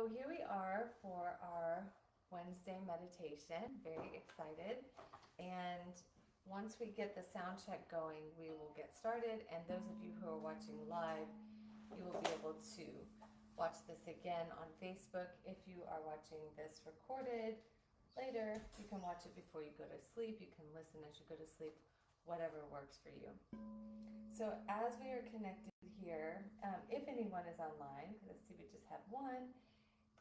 So here we are for our Wednesday meditation. Very excited. And once we get the sound check going, we will get started. And those of you who are watching live, you will be able to watch this again on Facebook. If you are watching this recorded later, you can watch it before you go to sleep. You can listen as you go to sleep, whatever works for you. So as we are connected here, if anyone is online, because I see we just have one,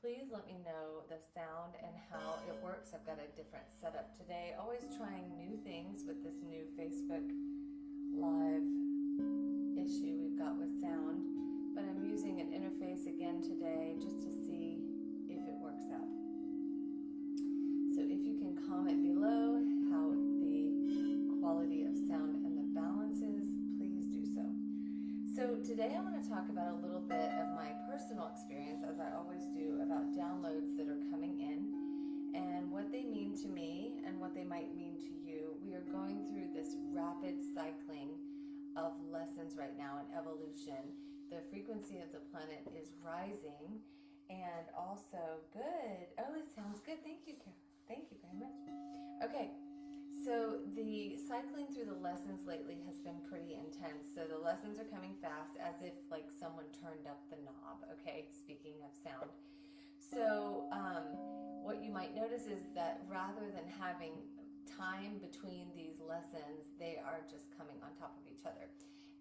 please let me know the sound and how it works. I've got a different setup today, always trying new things with this new Facebook Live issue we've got with sound, but I'm using an interface again today just to see if it works out. So if you can comment below how the quality of sound and the balance is, please do so. So today I want to talk about a little bit of my personal experience, as I always do, about downloads that are coming in and what they mean to me and what they might mean to you. We are going through this rapid cycling of lessons right now in evolution. The frequency of the planet is rising, and also good. Oh, it sounds good. Thank you, Kara. Thank you very much. Okay. So the cycling through the lessons lately has been pretty intense. So the lessons are coming fast, as if like someone turned up the knob, okay, speaking of sound. So what you might notice is that rather than having time between these lessons, they are just coming on top of each other.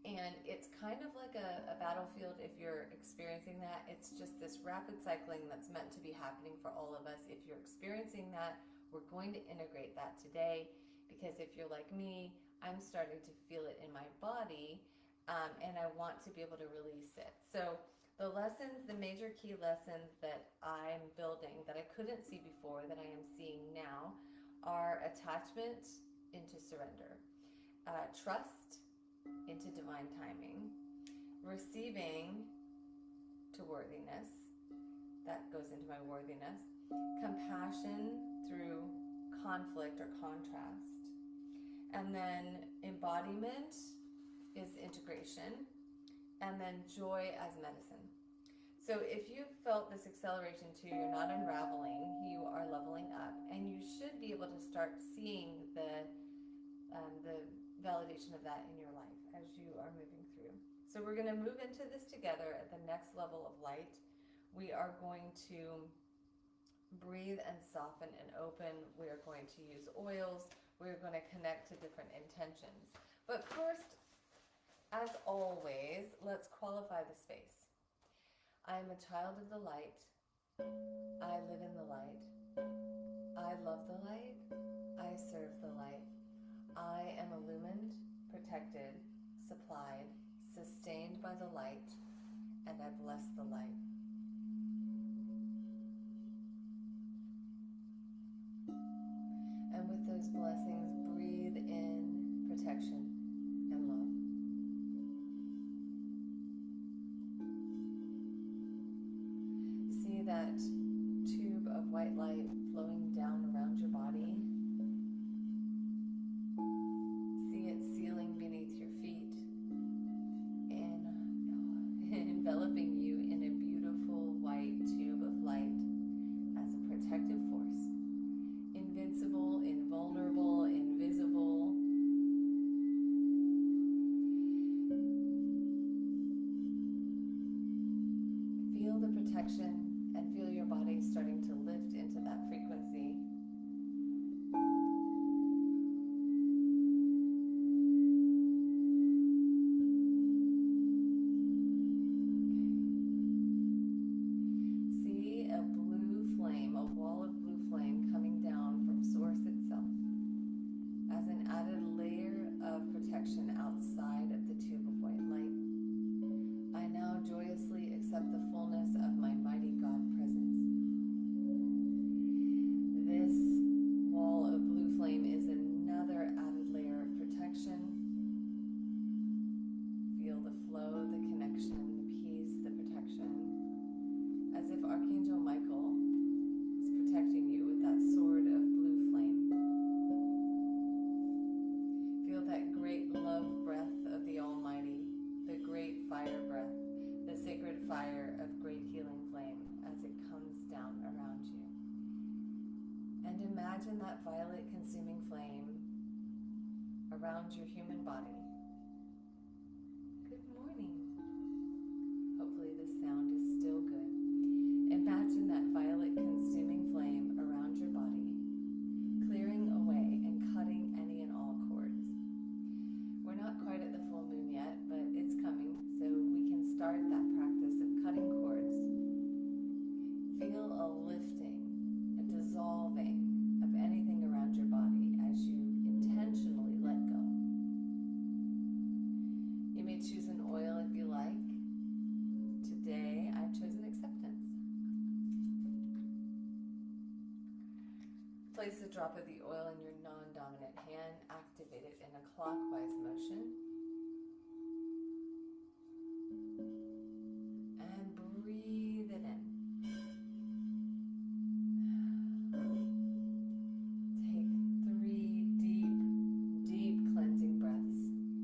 And it's kind of like a battlefield if you're experiencing that. It's just this rapid cycling that's meant to be happening for all of us. If you're experiencing that, we're going to integrate that today. Because if you're like me, I'm starting to feel it in my body, and I want to be able to release it. So the lessons, the major key lessons that I'm building that I couldn't see before, that I am seeing now, are attachment into surrender, trust into divine timing, receiving to worthiness, that goes into my worthiness, compassion through conflict or contrast. And then embodiment is integration, and then joy as medicine. So if you've felt this acceleration too, you're not unraveling, you are leveling up, and you should be able to start seeing the validation of that in your life as you are moving through. So we're going to move into this together at the next level of light. We are going to breathe and soften and open. We are going to use oils. We're going to connect to different intentions. But first, as always, let's qualify the space. I am a child of the light. I live in the light. I love the light. I serve the light. I am illumined, protected, supplied, sustained by the light, and I bless the light. And with those blessings, breathe in protection and love. See that tube of white light flowing down around your body. See it sealing beneath your feet and enveloping you in a beautiful white tube of light as a protective force. Invincible, invulnerable, invisible. Feel the protection and feel your body starting to lift into that frequency. See a blue flame, a wall of blue flame coming down from source itself as an added layer of protection outside of the tube of white light. I now joyously accept the fullness of my mighty God presence. This wall of blue flame is another added layer of protection. Feel the flow, the connection, the peace, the protection, as if Archangel Michael is protecting you with that sword of blue flame. Feel that great love breath of the Almighty, the great fire breath, the sacred fire of great healing flame as it comes imagine that violet consuming flame around your human body. Good morning. Hopefully this sound is still good. Imagine that violet consuming flame around your body, clearing away and cutting any and all cords. We're not quite at the full moon yet, but it's coming, so we can start that practice of cutting cords. Feel a lifting, a dissolving of anything around your body as you intentionally let go. You may choose an oil if you like. Today, I've chosen acceptance. Place a drop of the oil in your non-dominant hand. Activate it in a clockwise motion. And breathe it in. Take 3 deep cleansing breaths.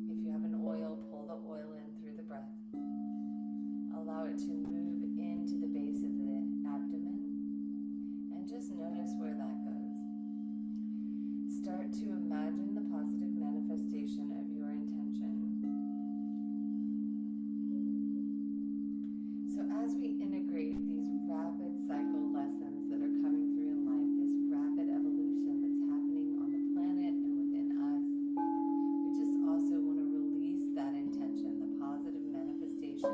If you have an oil, pull the oil in through the breath. Allow it to move into the base of the abdomen. And just notice where that goes. Start to imagine the positive manifestation of your intention. So as we integrate these rapid cycle lessons that are coming through in life, this rapid evolution that's happening on the planet and within us, we just also want to release that intention, the positive manifestation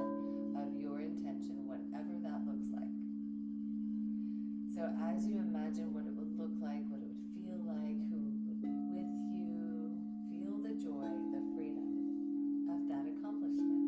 of your intention, whatever that looks like. So as you imagine what it would look like, what it would feel like, who would be with you, feel the joy, the freedom of that accomplishment.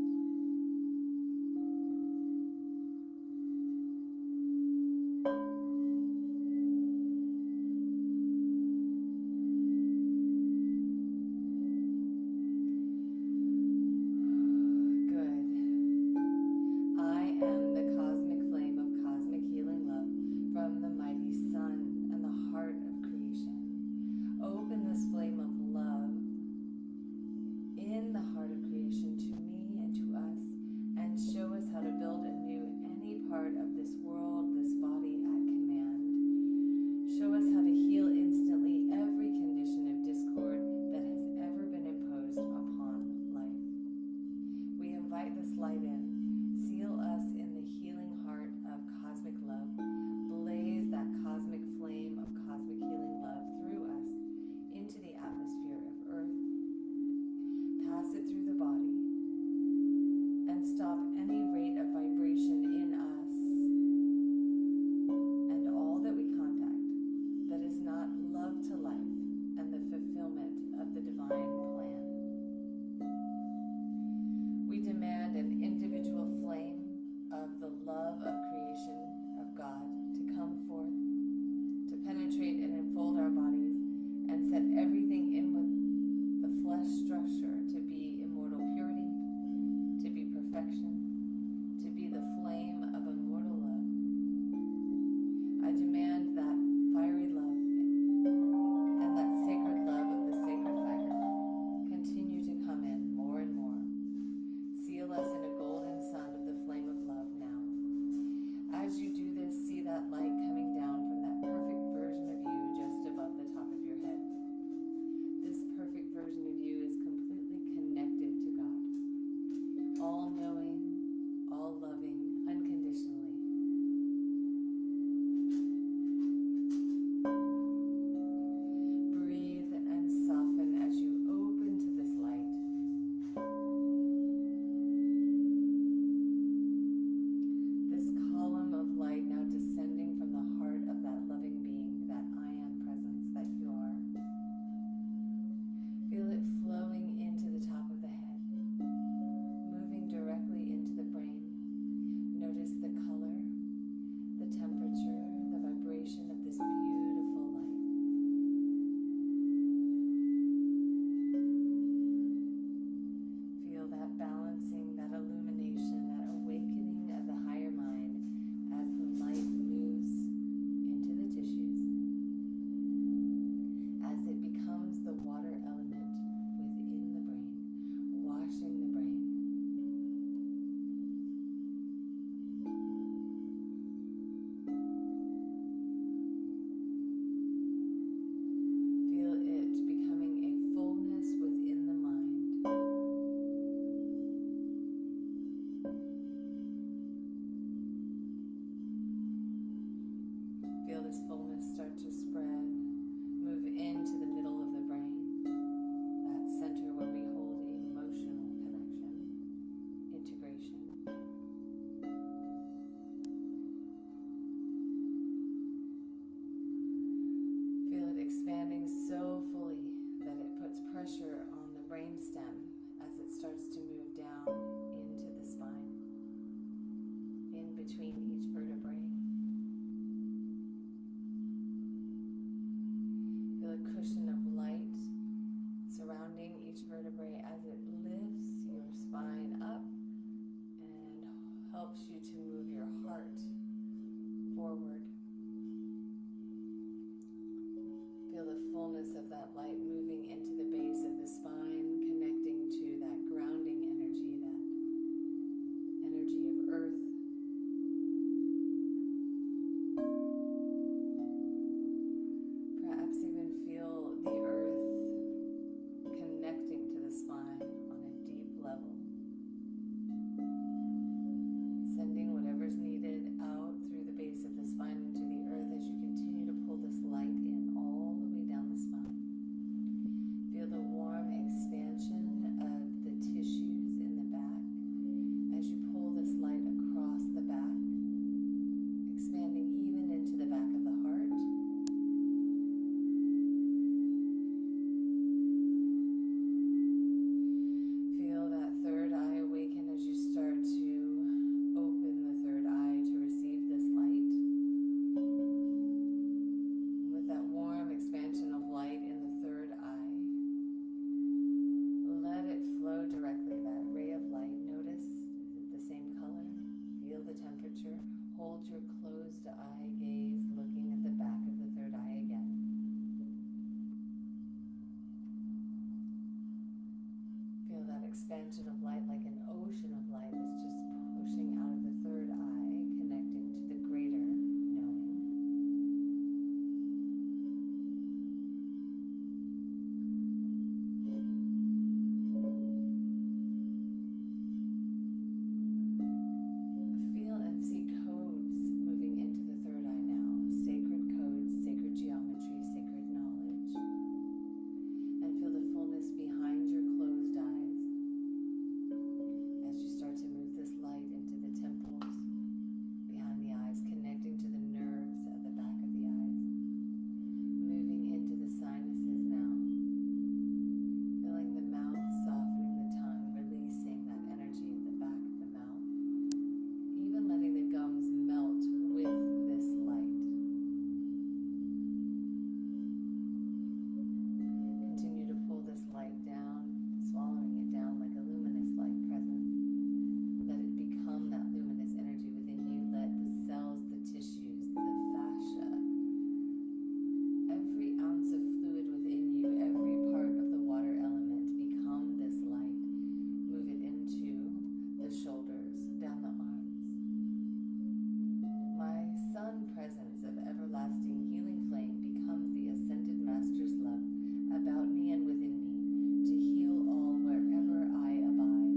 between each vertebrae. Feel a cushion of light surrounding each vertebrae as it lifts your spine up and helps you to move your heart forward. Feel the fullness of that light moving into the base of the spine, connecting to that grounding energy, that energy of earth. Perhaps even feel the earth connecting to the spine on a deep level, sending whatever's needed out through the base of the spine into the earth as you continue to pull this light in all the way down the spine. Feel the warm expansion of the tissues in the back as you pull this light across the back, expanding even into the back of the heart. Feel that third eye awaken as you start to open the third eye to receive this light. With that warm expansion of light in the third eye, let it flow directly, that ray of light. Notice, is it the same color? Feel the temperature. Hold your closed eye gaze, looking at the back of the third eye again. Feel that expansion of light like an ocean of light is just pushing out of the third eye, connecting to the greater knowing. Feel and see codes moving into the third eye now. Sacred codes, sacred geometry, sacred knowledge. And feel the fullness behind your closed eyes as you start to move this light into the temples behind the eyes, connecting to the nerves at the back of the eyes, moving into the sinuses now, filling the mouth, softening the tongue, releasing that energy at the back of the mouth, even letting the gums melt with this light. Continue to pull this light down, swallowing it down like a luminous light presence. Let it become that luminous energy within you. Let the cells, the tissues, the fascia, every ounce of fluid within you, every part of the water element become this light. Move it into the shoulders, down the arms. My sun presence of everlasting healing flame becomes the ascended master's love about me and within me to heal all wherever I abide.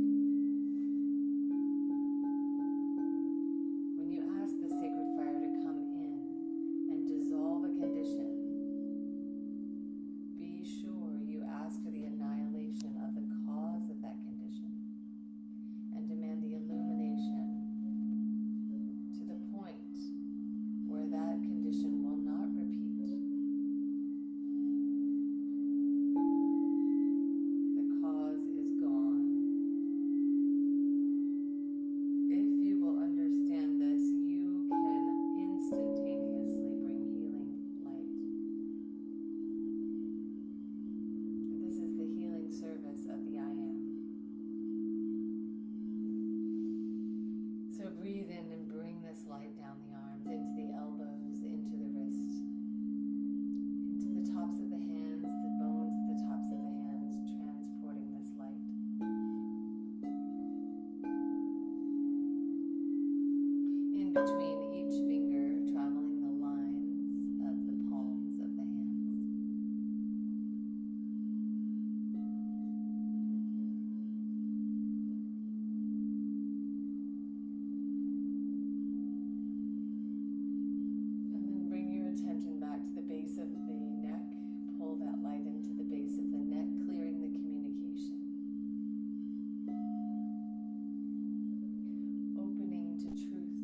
When you ask the sacred fire to come in and dissolve a condition, be sure you ask for the annihilation of the cause of that condition and demand the illumination to the point where that condition will not repeat. The cause is gone. If you will understand this, you can instantaneously bring healing light. This is the healing service of the I Am. So breathe in and bring this light down the arms, into the elbows, into the wrist, into the tops of the hands, the bones at the tops of the hands, transporting this light. In between each finger, traveling the lines of the palms of the hands. And then bring your attention back to the base of the neck. Pull that light into the base of the neck, clearing the communication. Opening to truth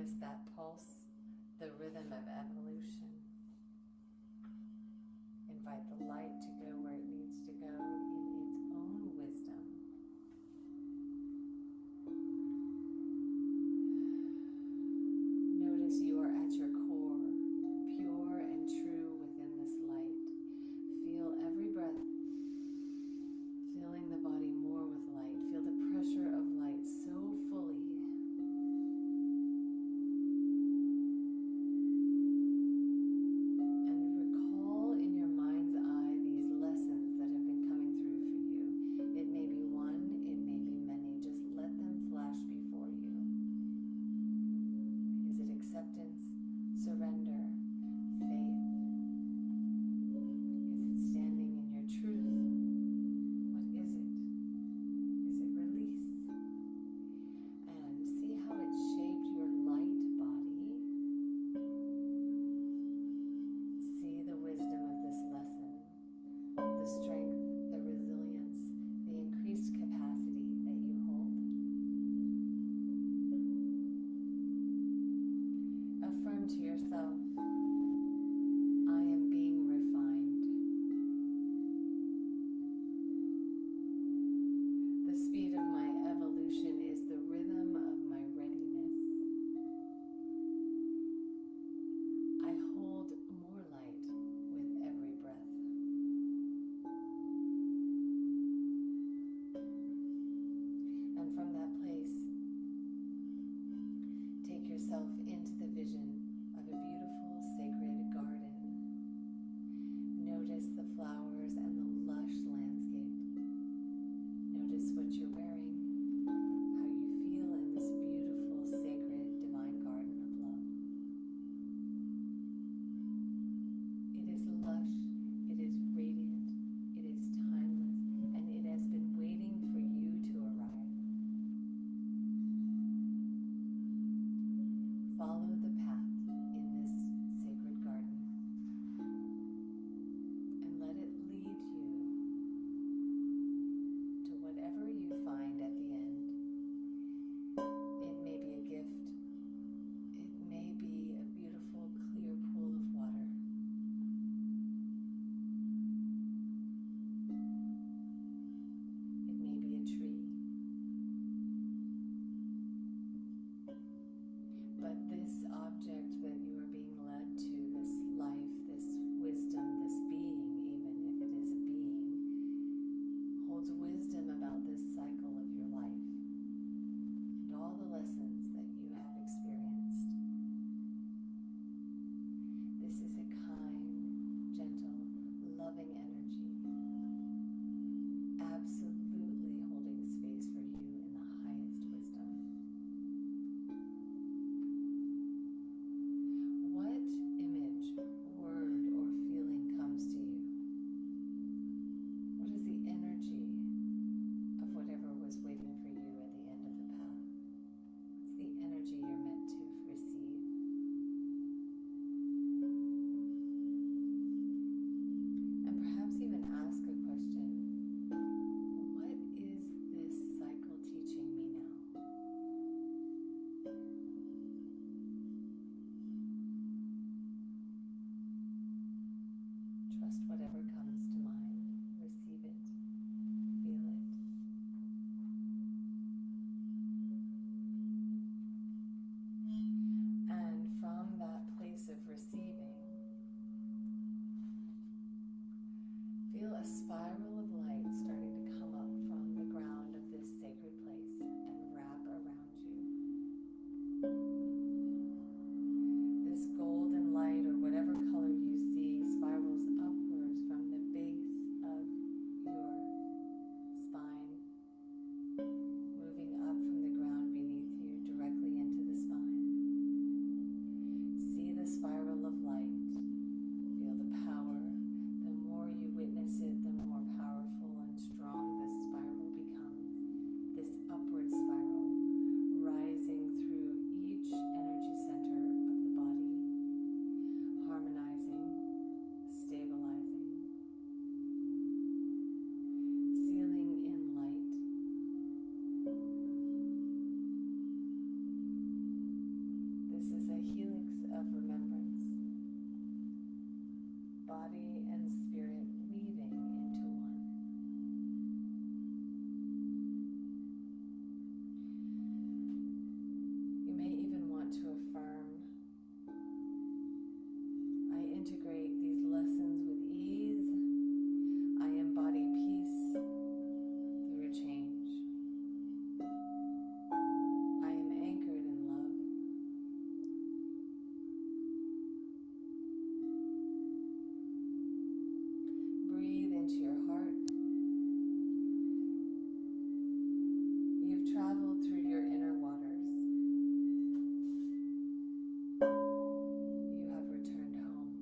notice that pulse, the rhythm of evolution. Invite the light to go where it needs to go in its own wisdom. Notice you are at your core, pure and true within this light. Feel every breath, filling the body more with light. Feel the pressure of light so fully. Surrender, faith. Is it standing in your truth? What is it? Is it release? And see how it shaped your light body. See the wisdom of this lesson, the strength, the resilience, the increased capacity that you hold. Affirm to yourself, I am being refined. The speed of my evolution is the rhythm of my readiness. I hold more light with every breath. And from that place, take yourself into the vision of a beautiful sacred garden. Notice the flowers and the lush landscape. Notice what you're wearing, how you feel in this beautiful, sacred, divine garden of love. It is lush, it is radiant, it is timeless, and it has been waiting for you to arrive. Follow the path in this sacred garden and let it lead you to whatever you find at the end. It may be a gift. It may be a beautiful, clear pool of water. It may be a tree. But this object that you are being led to, this life, this wisdom, this being, even if it is a being, holds wisdom about this cycle of your life and all the lessons that you have experienced. This is a kind, gentle, loving energy, absolutely holding space for you in the highest wisdom. What image, word, or feeling comes to you? What is the energy of whatever was waiting for you at the end of the path? What's the energy you're meant to receive? And perhaps even ask a question. What is this cycle teaching me now? Trust whatever comes to mind. Receive it. Feel it. And from that place of receiving, feel a spiral of light starting to come up from the ground of this sacred place and wrap around you. This golden light, or whatever color you see, spirals upwards from the base of your spine, moving up from the ground beneath you directly into the spine. See the spiral of light. Feel the power. The more you witness it, the more powerful helix of remembrance, body and spirit weaving into one. You may even want to affirm, I integrate these lessons with ease. I embody peace through change. I am anchored in love. Breathe into your heart. You've traveled through your inner waters. You have returned home.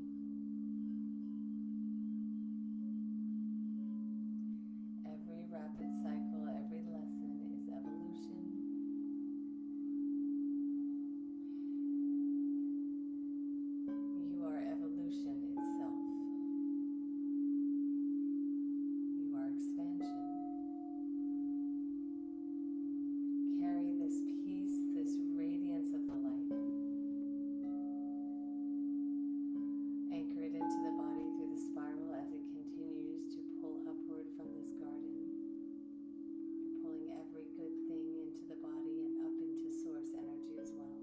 Every rapid cycle, every lesson is evolution. You are evolution itself. You are expansion. Carry this peace, this radiance of the light. Anchor it into the body through the spiral as it continues to pull upward from this garden. You're pulling every good thing into the body and up into source energy as well.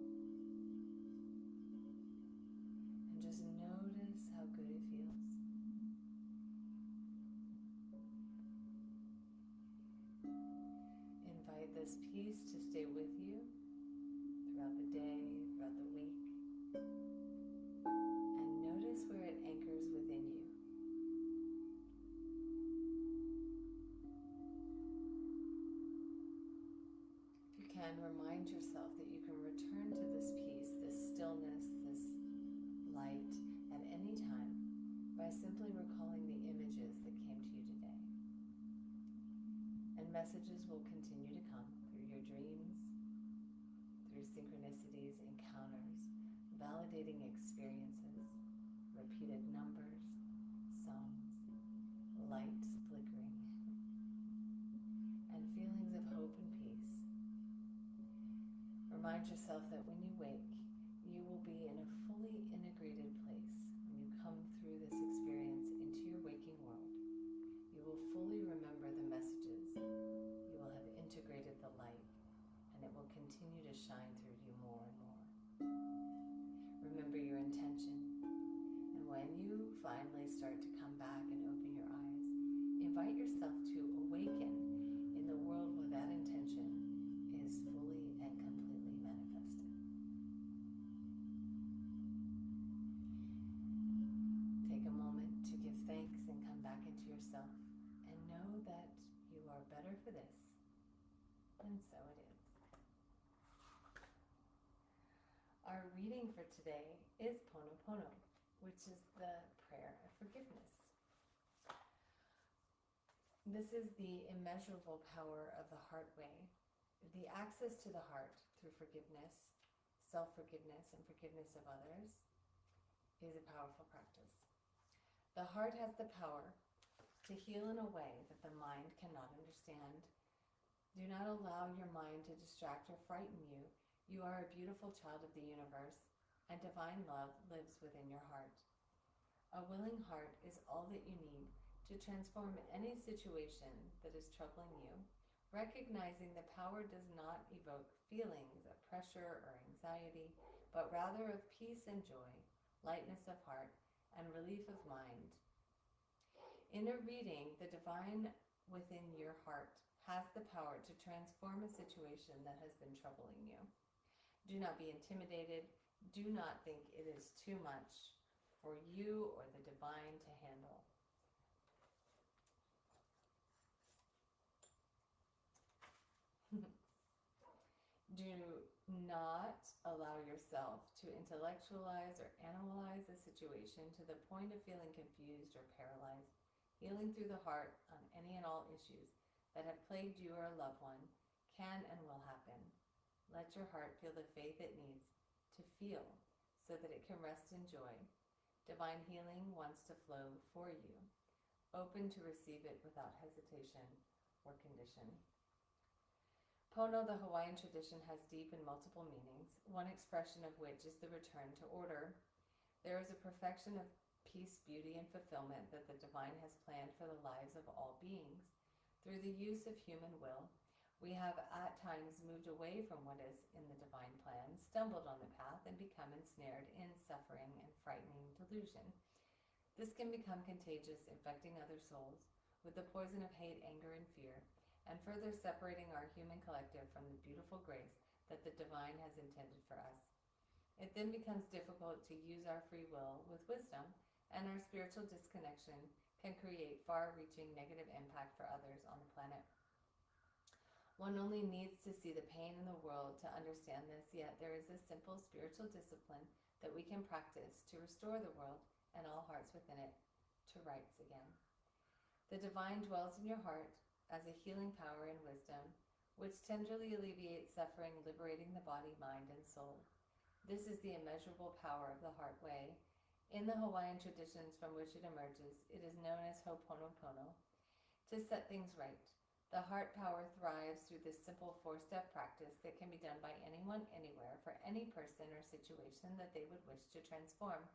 And just notice how good it feels. Invite this peace to stay with you throughout the day, throughout the week. And notice where it anchors within you. If you can, remind yourself that you can return to this peace, this stillness, this light at any time by simply recalling the images that came to you today. And messages will continue to come through your dreams, through synchronicities, encounters, validating experiences, repeated numbers, songs, light flickering, and feelings of hope and peace. Remind yourself that when you wake, you will be in a fully integrated place when you come through this experience into your waking world. You will fully remember the messages. You will have integrated the light, and it will continue to shine through you more and more. Remember your intention, and when you finally start to come back and open your eyes, invite yourself to awaken in the world where that intention is fully and completely manifested. Take a moment to give thanks and come back into yourself, and know that you are better for this, and so it is. Our reading for today is Ponopono, which is the prayer of forgiveness. This is the immeasurable power of the heart way, the access to the heart through forgiveness, self-forgiveness, and forgiveness of others is a powerful practice. The heart has the power to heal in a way that the mind cannot understand. Do not allow your mind to distract or frighten you. You are a beautiful child of the universe, and divine love lives within your heart. A willing heart is all that you need to transform any situation that is troubling you, recognizing the power does not evoke feelings of pressure or anxiety, but rather of peace and joy, lightness of heart, and relief of mind. In a reading, the divine within your heart has the power to transform a situation that has been troubling you. Do not be intimidated. Do not think it is too much for you or the divine to handle. Do not allow yourself to intellectualize or analyze a situation to the point of feeling confused or paralyzed. Healing through the heart on any and all issues that have plagued you or a loved one can and will happen. Let your heart feel the faith it needs to feel so that it can rest in joy. Divine healing wants to flow for you. Open to receive it without hesitation or condition. Pono, the Hawaiian tradition, has deep and multiple meanings, one expression of which is the return to order. There is a perfection of peace, beauty, and fulfillment that the divine has planned for the lives of all beings. Through the use of human will, we have at times moved away from what is in the divine plan, stumbled on the path, and become ensnared in suffering and frightening delusion. This can become contagious, infecting other souls with the poison of hate, anger, and fear, and further separating our human collective from the beautiful grace that the divine has intended for us. It then becomes difficult to use our free will with wisdom, and our spiritual disconnection can create far-reaching negative impact for others on the planet. One only needs to see the pain in the world to understand this, yet there is a simple spiritual discipline that we can practice to restore the world and all hearts within it to rights again. The divine dwells in your heart as a healing power and wisdom, which tenderly alleviates suffering, liberating the body, mind, and soul. This is the immeasurable power of the heart way. In the Hawaiian traditions from which it emerges, it is known as Ho'oponopono. To set things right, the heart power thrives through this simple 4-step practice that can be done by anyone, anywhere, for any person or situation that they would wish to transform.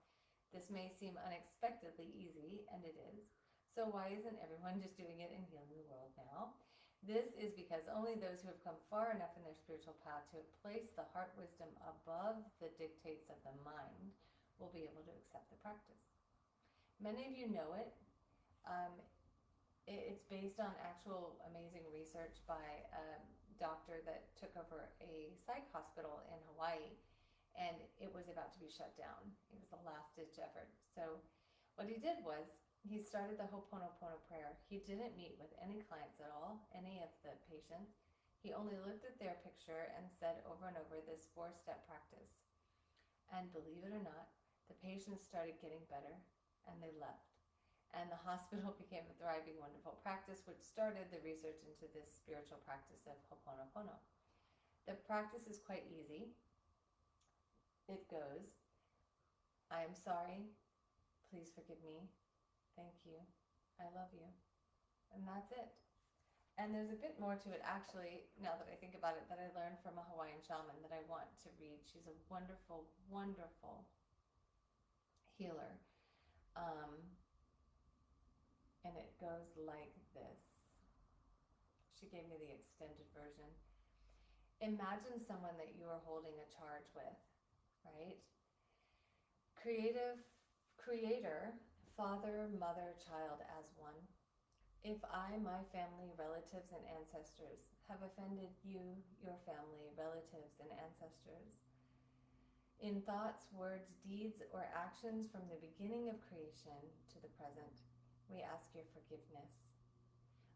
This may seem unexpectedly easy, and it is. So why isn't everyone just doing it and healing the world now? This is because only those who have come far enough in their spiritual path to have placed the heart wisdom above the dictates of the mind will be able to accept the practice. Many of you know it. It's based on actual amazing research by a doctor that took over a psych hospital in Hawaii, and it was about to be shut down. It was the last-ditch effort. So what he did was he started the Ho'oponopono prayer. He didn't meet with any clients at all, any of the patients. He only looked at their picture and said over and over this 4-step practice. And believe it or not, the patients started getting better, and they left. And the hospital became a thriving, wonderful practice, which started the research into this spiritual practice of Ho'oponopono. The practice is quite easy. It goes, I am sorry, please forgive me, thank you, I love you, and that's it. And there's a bit more to it, actually, now that I think about it, that I learned from a Hawaiian shaman that I want to read. She's a wonderful, wonderful healer. And it goes like this. She gave me the extended version. Imagine someone that you are holding a charge with, right? Creator, father, mother, child as one. If I, my family, relatives, and ancestors have offended you, your family, relatives, and ancestors, in thoughts, words, deeds, or actions from the beginning of creation to the present, we ask your forgiveness.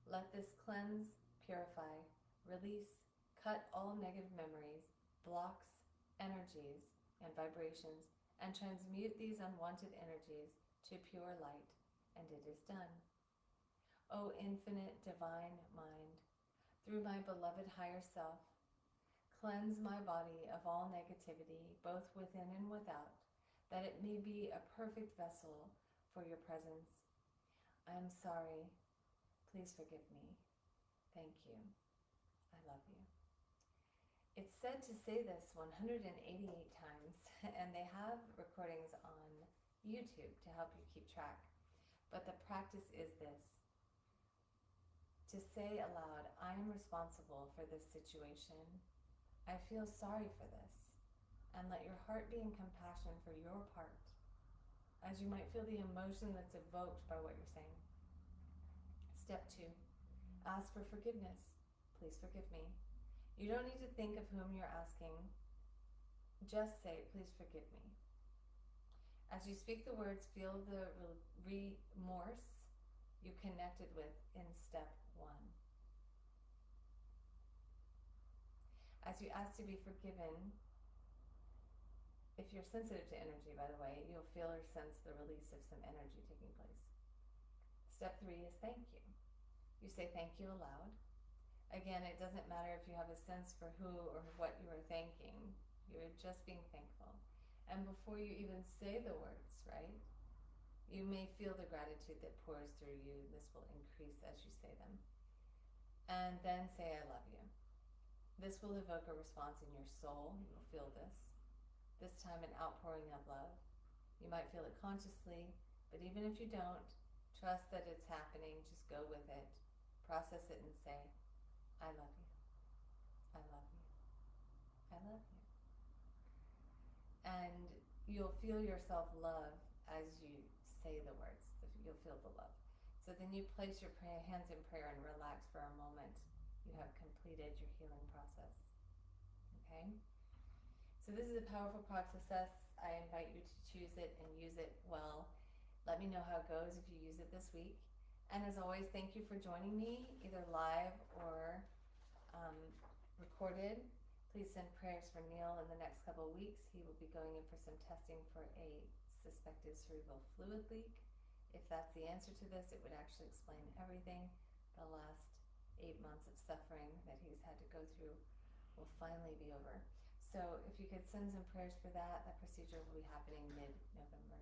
Let this cleanse, purify, release, cut all negative memories, blocks, energies, and vibrations, and transmute these unwanted energies to pure light, and it is done. O infinite divine mind, through my beloved higher self, cleanse my body of all negativity, both within and without, that it may be a perfect vessel for your presence. I am sorry. Please forgive me. Thank you. I love you. It's said to say this 188 times, and they have recordings on YouTube to help you keep track. But the practice is this: to say aloud, I am responsible for this situation. I feel sorry for this. And let your heart be in compassion for your part, as you might feel the emotion that's evoked by what you're saying. Step 2, ask for forgiveness. Please forgive me. You don't need to think of whom you're asking. Just say, please forgive me. As you speak the words, feel the remorse you connected with in step 1. As you ask to be forgiven, if you're sensitive to energy, by the way, you'll feel or sense the release of some energy taking place. Step 3 is thank you. You say thank you aloud. Again, it doesn't matter if you have a sense for who or what you are thanking. You're just being thankful. And before you even say the words, right, you may feel the gratitude that pours through you. This will increase as you say them. And then say, I love you. This will evoke a response in your soul. You will feel this time an outpouring of love. You might feel it consciously, but even if you don't, trust that it's happening. Just go with it. Process it and say, I love you. I love you. I love you. And you'll feel yourself love as you say the words. You'll feel the love. So then you place your hands in prayer and relax for a moment. You have completed your healing process. Okay? So this is a powerful process. I invite you to choose it and use it well. Let me know how it goes if you use it this week. And as always, thank you for joining me, either live or recorded. Please send prayers for Neil in the next couple of weeks. He will be going in for some testing for a suspected cerebral fluid leak. If that's the answer to this, it would actually explain everything. The last 8 months of suffering that he's had to go through will finally be over. So if you could send some prayers for that, that procedure will be happening mid-November.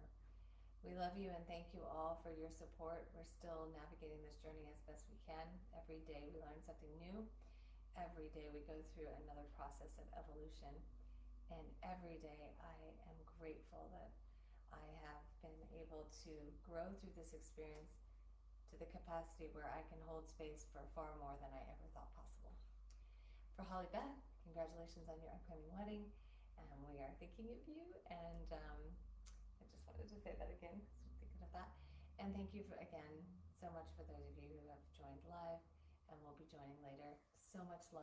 We love you and thank you all for your support. We're still navigating this journey as best we can. Every day we learn something new. Every day we go through another process of evolution. And every day I am grateful that I have been able to grow through this experience to the capacity where I can hold space for far more than I ever thought possible. For Holly Beth, congratulations on your upcoming wedding. We are thinking of you, and I just wanted to say that again because we're thinking of that. And thank you again so much for those of you who have joined live and will be joining later. So much love.